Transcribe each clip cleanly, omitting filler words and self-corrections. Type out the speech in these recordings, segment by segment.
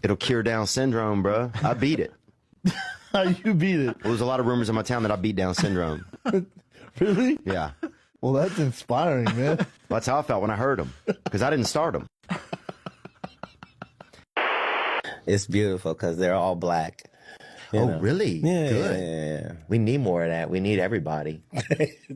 It'll cure Down syndrome, bro. I beat it. How you beat it? Well, there's a lot of rumors in my town that I beat Down syndrome. Really? Yeah. Well, that's inspiring, man. Well, that's how I felt when I heard them, because I didn't start them. It's beautiful because they're all black. Oh, really? Yeah, Good. yeah. We need more of that. We need everybody.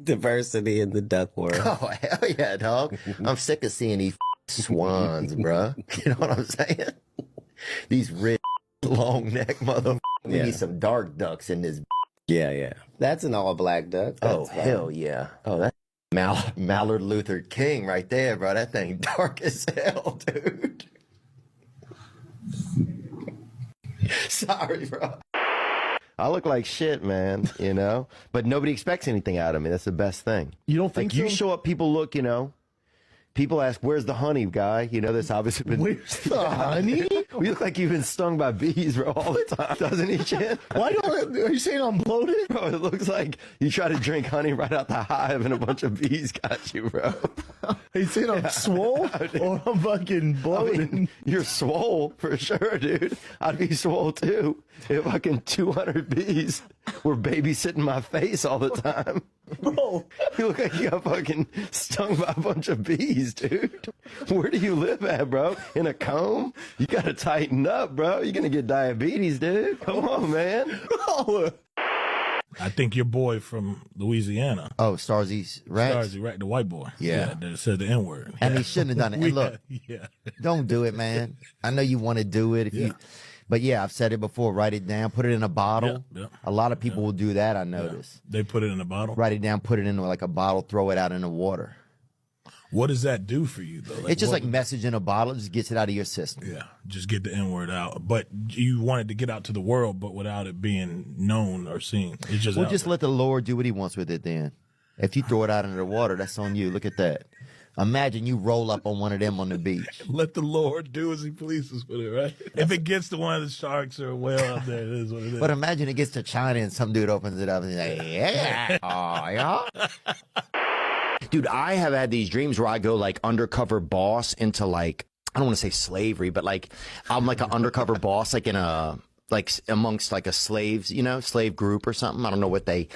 Diversity in the duck world. Oh, hell yeah, dog. I'm sick of seeing these swans, bruh. You know what I'm saying? These rich, long neck motherfuckers. We need some dark ducks in this. Yeah, yeah. That's an all black duck. Oh, hell yeah. Oh, that's Mallard Luther King right there, bro. That thing dark as hell, dude. Sorry, bro. I look like shit, man, you know? But nobody expects anything out of me. That's the best thing. You don't think like, so? You show up, people look, you know. People ask, where's the honey, guy? You know, that's obviously been... Where's the honey? You look like you've been stung by bees, bro, all the time. Doesn't he, Chin? Why don't... Are you saying I'm bloated? Bro, it looks like you try to drink honey right out the hive and a bunch of bees got you, bro. Are you saying I'm swole? Or I'm fucking bloated? I mean, you're swole for sure, dude. I'd be swole too if fucking 200 bees were babysitting my face all the time. Bro. You look like you got fucking stung by a bunch of bees, dude. Where do you live at, bro? In a comb? You gotta tighten up, bro. You're gonna get diabetes, dude. Come on, man. Bro. I think your boy from Louisiana. Oh, Starzy's Rats? Starzy, right? The white boy. Yeah. That said the N-word. And he shouldn't have done it. And look, Yeah. don't do it, man. I know you want to do it. But yeah, I've said it before. Write it down. Put it in a bottle. Yeah. A lot of people will do that, I notice. They put it in a bottle. Write it down, put it in like a bottle, throw it out in the water. What does that do for you, though? It's just like message in a bottle. It just gets it out of your system. Yeah, just get the N-word out. But you wanted to get out to the world, but without it being known or seen. It's just Well, just let the Lord do what he wants with it then. If you throw it out into the water, that's on you. Look at that. Imagine you roll up on one of them on the beach. Let the Lord do as he pleases with it, right? If it gets to one of the sharks or a whale out there, it is what it is. But imagine it gets to China and some dude opens it up and he's like, yeah. Oh, yeah. Dude, I have had these dreams where I go like undercover boss into like, I don't want to say slavery, but like I'm like an undercover boss, like in a, like amongst like a slaves, you know, slave group or something. I don't know what they,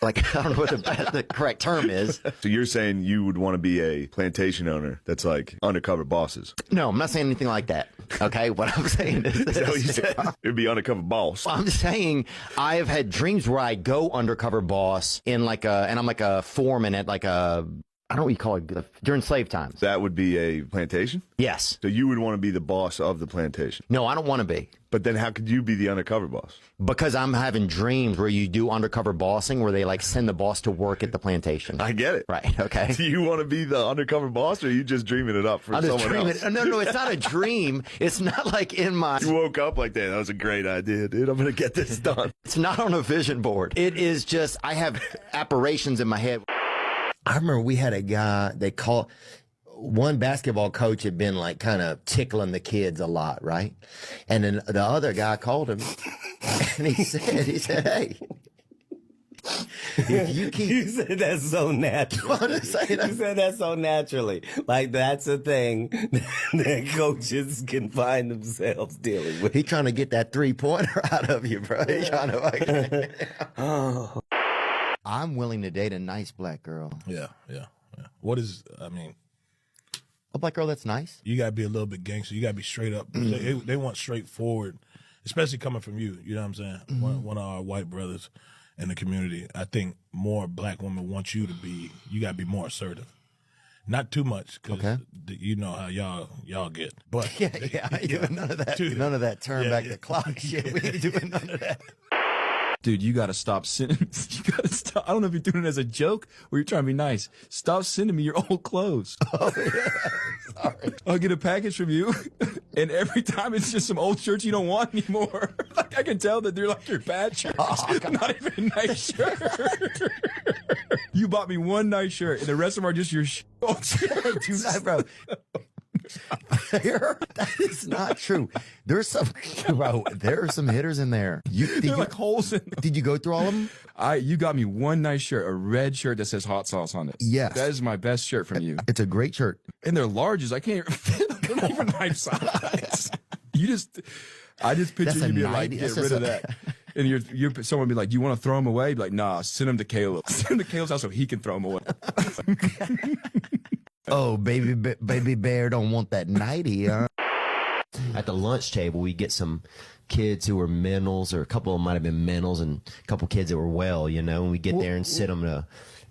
like, I don't know what the correct term is. So you're saying you would want to be a plantation owner that's like undercover bosses? No, I'm not saying anything like that. Okay, what I'm saying is Is that what you said? It'd be undercover boss. I'm saying I have had dreams where I go undercover boss in like a, and I'm like a foreman at like a, I don't know what you call it, during slave times. That would be a plantation? Yes. So you would want to be the boss of the plantation? No, I don't want to be. But then how could you be the undercover boss? Because I'm having dreams where you do undercover bossing where they like send the boss to work at the plantation. I get it. Right, okay. Do you want to be the undercover boss or are you just dreaming it up for I'm just someone dreaming. else? No, it's not a dream. It's not like in my... You woke up like that. That was a great idea, dude. I'm going to get this done. It's not on a vision board. It is just, I have apparitions in my head. I remember we had a guy, they call, one basketball coach had been like kind of tickling the kids a lot, right? And then the other guy called him and he said, hey, if you keep... You said that so naturally. You said that so naturally. Like that's a thing that coaches can find themselves dealing with. He trying to get that 3-pointer out of you, bro. He trying to Oh. I'm willing to date a nice black girl. Yeah. What is, I mean, A black girl that's nice? you got to be a little bit gangster. You got to be straight up. They want straightforward, especially coming from you. You know what I'm saying? One of our white brothers in the community. I think more black women want you to be, you got to be more assertive. Not too much, because you know how y'all get. But Yeah, I ain't doing none of that. None of that turn back the clock shit. We ain't doing none of that. Dude, you gotta stop sending. You gotta stop. I don't know if you're doing it as a joke or you're trying to be nice. Stop sending me your old clothes. Oh, yeah. Sorry. I'll get a package from you, and every time it's just some old shirts you don't want anymore. Like I can tell that they're like your bad shirts, not even a nice shirt. You bought me one nice shirt, and the rest of them are just your old shirts. Dude, bro. That is not true. There's some, bro. There are some hitters in there. They're like holes in them. Did you go through all of them? You got me one nice shirt, a red shirt that says hot sauce on it. Yes. That is my best shirt from you. It's a great shirt. And they're larges. I can't even fit them. They're not even my size. I just picture That's a you being 90 like, that's get rid just of that. And someone be like, do you want to throw them away? Be like, nah, send them to Caleb. Send them to Caleb's house so he can throw them away. Oh, baby bear don't want that 90, huh? At the lunch table, we get some kids who were mentals, or a couple of them might have been mentals, and a couple kids that were well, you know, and we get there and sit them to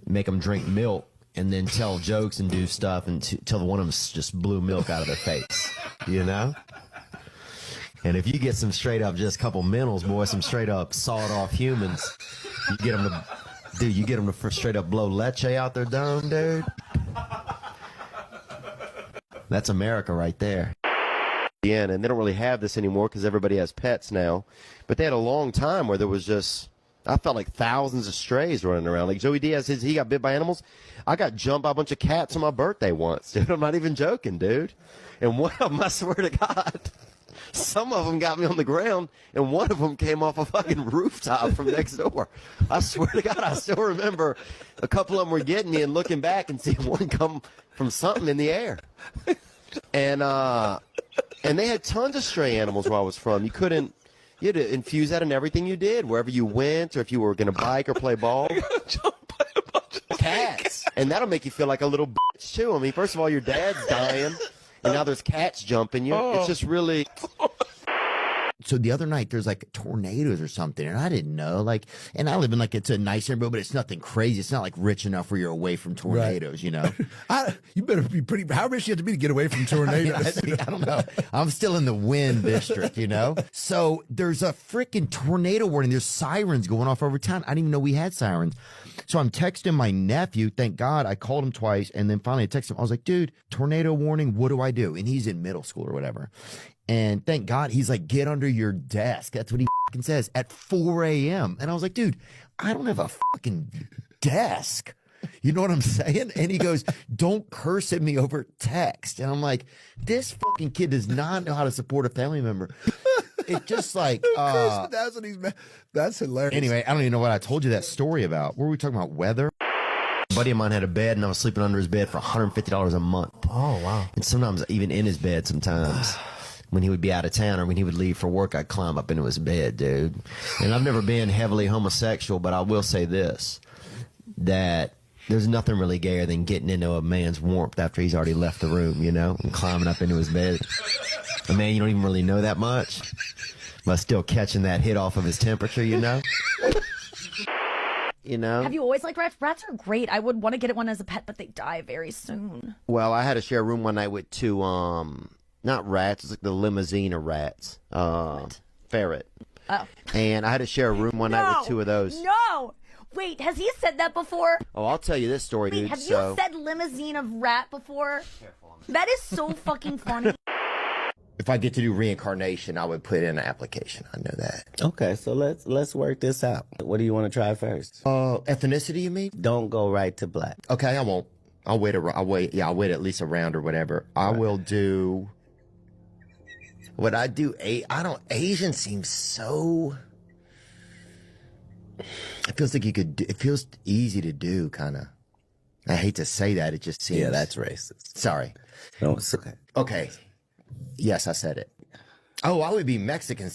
make them drink milk and then tell jokes and do stuff until one of them just blew milk out of their face, you know? And if you get some straight up, just a couple mentals, boy, some straight up sawed off humans, you get them to straight up blow leche out their dome, dude. That's America right there. And they don't really have this anymore because everybody has pets now. But they had a long time where there was just, I felt like thousands of strays running around. Like Joey Diaz says he got bit by animals. I got jumped by a bunch of cats on my birthday once, dude. I'm not even joking, dude. And one of them, I swear to God, some of them got me on the ground, and one of them came off a fucking rooftop from next door. I swear to God, I still remember a couple of them were getting me and looking back and seeing one come from something in the air. And they had tons of stray animals where I was from. You had to infuse that in everything you did, wherever you went, or if you were going to bike or play ball. Cats. And that'll make you feel like a little bitch, too. I mean, first of all, your dad's dying, and now there's cats jumping you. It's just really... So the other night there's like tornadoes or something, and I didn't know. Like, and I live in like, it's a nice neighborhood, but it's nothing crazy. It's not like rich enough where you're away from tornadoes, you know. You better be pretty. How rich you have to be to get away from tornadoes? I don't know. I'm still in the wind district, you know. So there's a freaking tornado warning. There's sirens going off over town. I didn't even know we had sirens. So I'm texting my nephew. Thank God I called him twice, and then finally I texted him. I was like, dude, tornado warning. What do I do? And he's in middle school or whatever. And thank God he's like, get under your desk. That's what he fucking says at 4 a.m. And I was like, dude, I don't have a fucking desk. You know what I'm saying? And he goes, don't curse at me over text. And I'm like, this fucking kid does not know how to support a family member. It's just like, that's what he's. That's hilarious. Anyway, I don't even know what I told you that story about. What were we talking about? Weather? A buddy of mine had a bed, and I was sleeping under his bed for $150 a month. Oh, wow. And sometimes even in his bed sometimes. When he would be out of town or when he would leave for work, I'd climb up into his bed, dude. And I've never been heavily homosexual, but I will say this, that there's nothing really gayer than getting into a man's warmth after he's already left the room, you know, and climbing up into his bed. A man you don't even really know that much, but still catching that hit off of his temperature, you know? You know? Have you always liked rats? Rats are great. I would want to get one as a pet, but they die very soon. Well, I had to share a room one night with two, not rats, it's like the limousine of rats. Ferret. Oh. And I had to share a room one night with two of those. No! Wait, has he said that before? Oh, I'll tell you this story, Wait, dude. have you said limousine of rat before? That is so fucking funny. If I get to do reincarnation, I would put in an application. I know that. Okay, so let's work this out. What do you want to try first? Ethnicity, you mean? Don't go right to black. Okay, I won't. I'll wait at least a round or whatever. I will do... What I do, Asian seems so... It feels like it feels easy to do, kind of. I hate to say that, it just seems... Yeah, that's racist. Sorry. No, it's okay. Okay. Yes, I said it. Oh, I would be Mexican.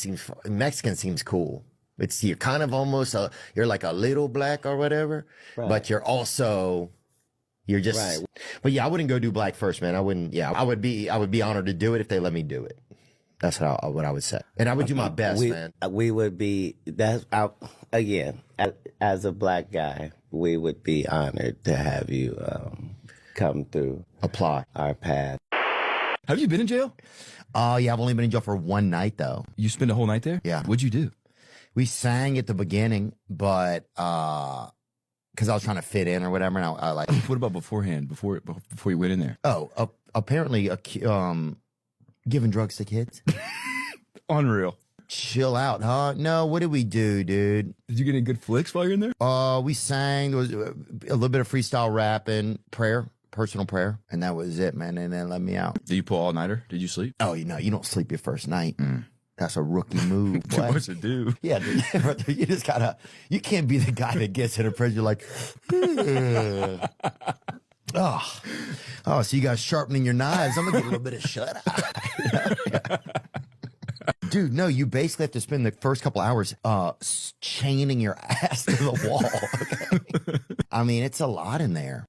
Mexican seems cool. You're kind of almost you're like a little black or whatever, right. But you're also... You're just... Right. But yeah, I wouldn't go do black first, man. I wouldn't... Yeah, I would be honored to do it if they let me do it. That's what I would say. And I would do my best, man. We would be, again, as a black guy, we would be honored to have you come through. Apply. Our path. Have you been in jail? Yeah, I've only been in jail for one night, though. You spent a whole night there? Yeah. What'd you do? We sang at the beginning, but because I was trying to fit in or whatever, and I like... What about beforehand, before you went in there? Oh, apparently... Giving drugs to kids. Unreal. Chill out, huh? No, what did we do, dude? Did you get any good flicks while you're in there? We sang. There was a little bit of freestyle rapping, personal prayer, and that was it, man. And then let me out. Did you pull all-nighter? Did you sleep? Oh, you don't sleep your first night. That's a rookie move. What's it do? Yeah, dude, you just gotta. You can't be the guy that gets in a prison. You're like, oh, so you guys sharpening your knives. I'm gonna get a little bit of shut eye. Dude, no, you basically have to spend the first couple hours chaining your ass to the wall. Okay? I mean, it's a lot in there.